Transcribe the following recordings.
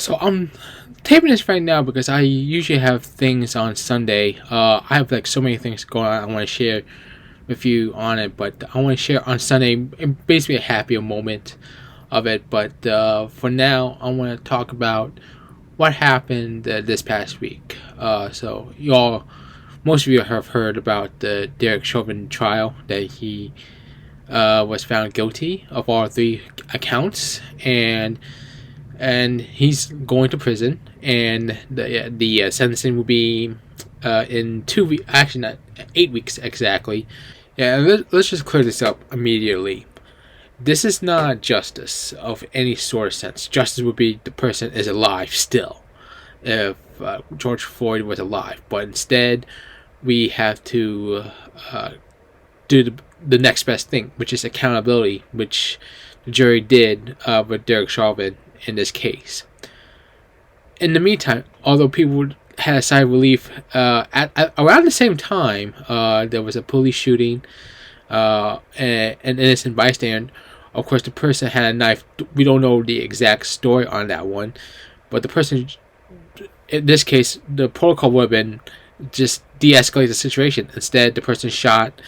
So I'm taping this right now because I usually have things on Sunday. I have like so many things going on I want to share with you on it, but I want to share on Sunday basically a happier moment of it. But for now, I want to talk about what happened this past week. So most of you have heard about the Derek Chauvin trial that he was found guilty of all three accounts, and he's going to prison, and the sentencing will be in 2 weeks, actually not 8 weeks exactly. Yeah, let's just clear this up immediately. This is not justice of any sort of sense. Justice would be the person is alive still, if George Floyd was alive, but instead we have to do the next best thing, which is accountability, which the jury did with Derek Chauvin in this case. In the meantime, although people had a sigh of relief, at around the same time, there was a police shooting, an innocent bystander. Of course, the person had a knife. We don't know the exact story on that one, but the person, in this case, the protocol would have been just de-escalate the situation. Instead, the person shot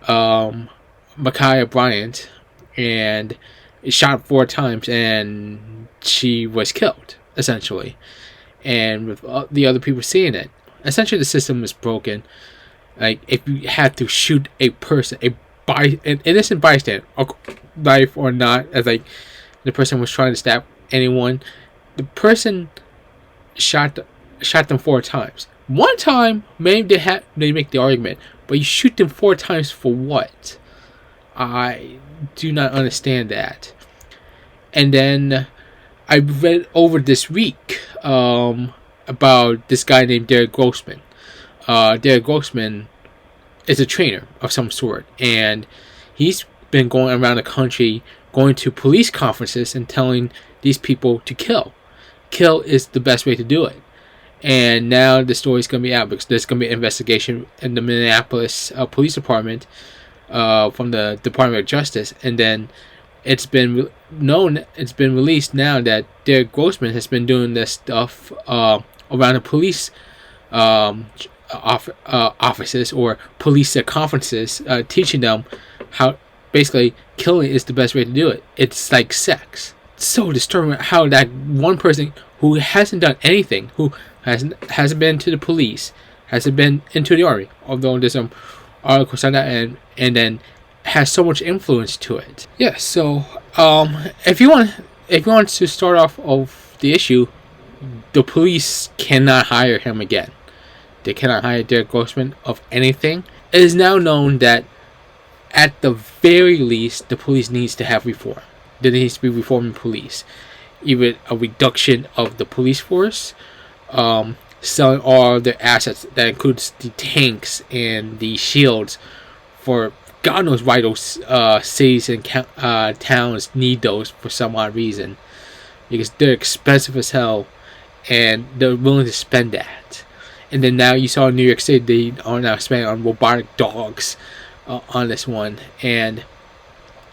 Ma'khia Bryant, and shot 4 times, and she was killed essentially. And with the other people seeing it, essentially the system is broken. Like if you had to shoot a person, an innocent bystander, knife or not, as like the person was trying to stab anyone, the person shot them 4 times. One time, maybe they make the argument, but you shoot them 4 times for what? I do not understand that. And then I read over this week about this guy named Derek Grossman. Derek Grossman is a trainer of some sort, and he's been going around the country, going to police conferences and telling these people to kill. Kill is the best way to do it. And now the story's going to be out because there's going to be an investigation in the Minneapolis Police Department from the Department of Justice, and then it's been released now that Derek Grossman has been doing this stuff around the police offices or police conferences, teaching them how basically killing is the best way to do it. It's like sex. It's so disturbing how that one person who hasn't done anything, who hasn't been to the police, hasn't been into the army, although there's some articles on that, and then has so much influence to it. Yeah, so if you want to start off of the issue, the police cannot hire him again. They cannot hire Derek Grossman of anything. It is now known that at the very least, the police needs to have reform. There needs to be reform in police. Even a reduction of the police force, selling all their assets, that includes the tanks and the shields, for God knows why those cities and towns need those for some odd reason. Because they're expensive as hell, and they're willing to spend that. And then now you saw in New York City, they are now spending on robotic dogs on this one. And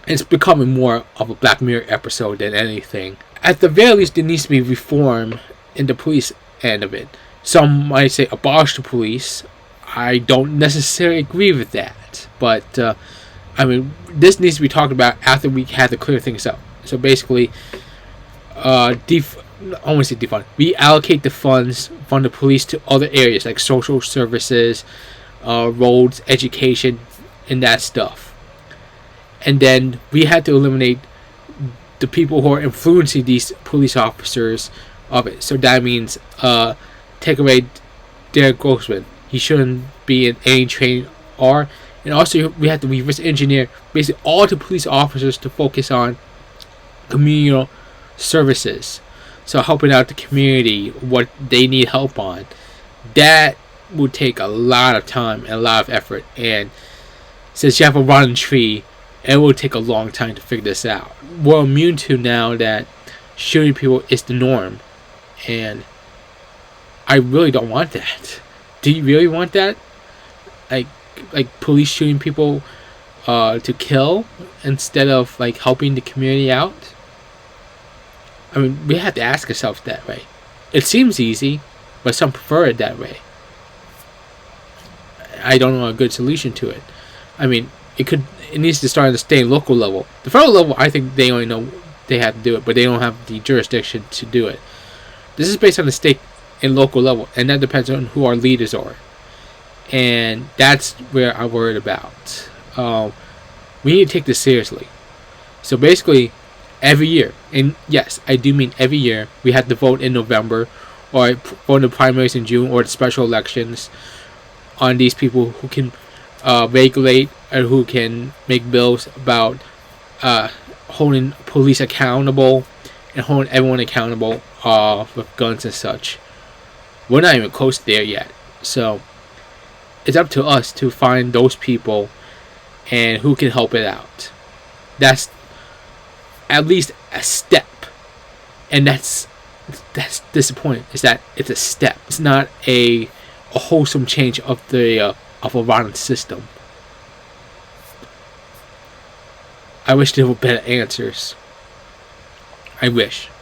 it's becoming more of a Black Mirror episode than anything. At the very least, there needs to be reform in the police end of it. Some might say abolish the police. I don't necessarily agree with that. But, I mean, this needs to be talked about after we have to clear things up. So basically, I want to say defund. Reallocate the funds from the police to other areas like social services, roads, education, and that stuff. And then we had to eliminate the people who are influencing these police officers of it. So that means take away Derek Grossman. He shouldn't be in any training. And also we have to reverse engineer basically all the police officers to focus on communal services. So helping out the community, what they need help on. That would take a lot of time and a lot of effort. And since you have a rotten tree, it will take a long time to figure this out. We're immune to now that shooting people is the norm. And I really don't want that. Do you really want that? Like police shooting people to kill instead of like helping the community out? I mean, we have to ask ourselves that way. It seems easy, but some prefer it that way. I don't know a good solution to it. I mean, it needs to start at the state and local level. The federal level, I think they only know they have to do it, but they don't have the jurisdiction to do it. This is based on the state and local level, and that depends on who our leaders are. And that's where I'm worried about. We need to take this seriously. So basically, every year, and yes, I do mean every year, we have to vote in November, or vote in the primaries in June, or the special elections on these people who can regulate or who can make bills about holding police accountable and holding everyone accountable with guns and such. We're not even close there yet. So it's up to us to find those people and who can help it out. That's at least a step. And that's disappointing, is that it's a step. It's not a wholesome change of the of a violent system. I wish there were better answers. I wish.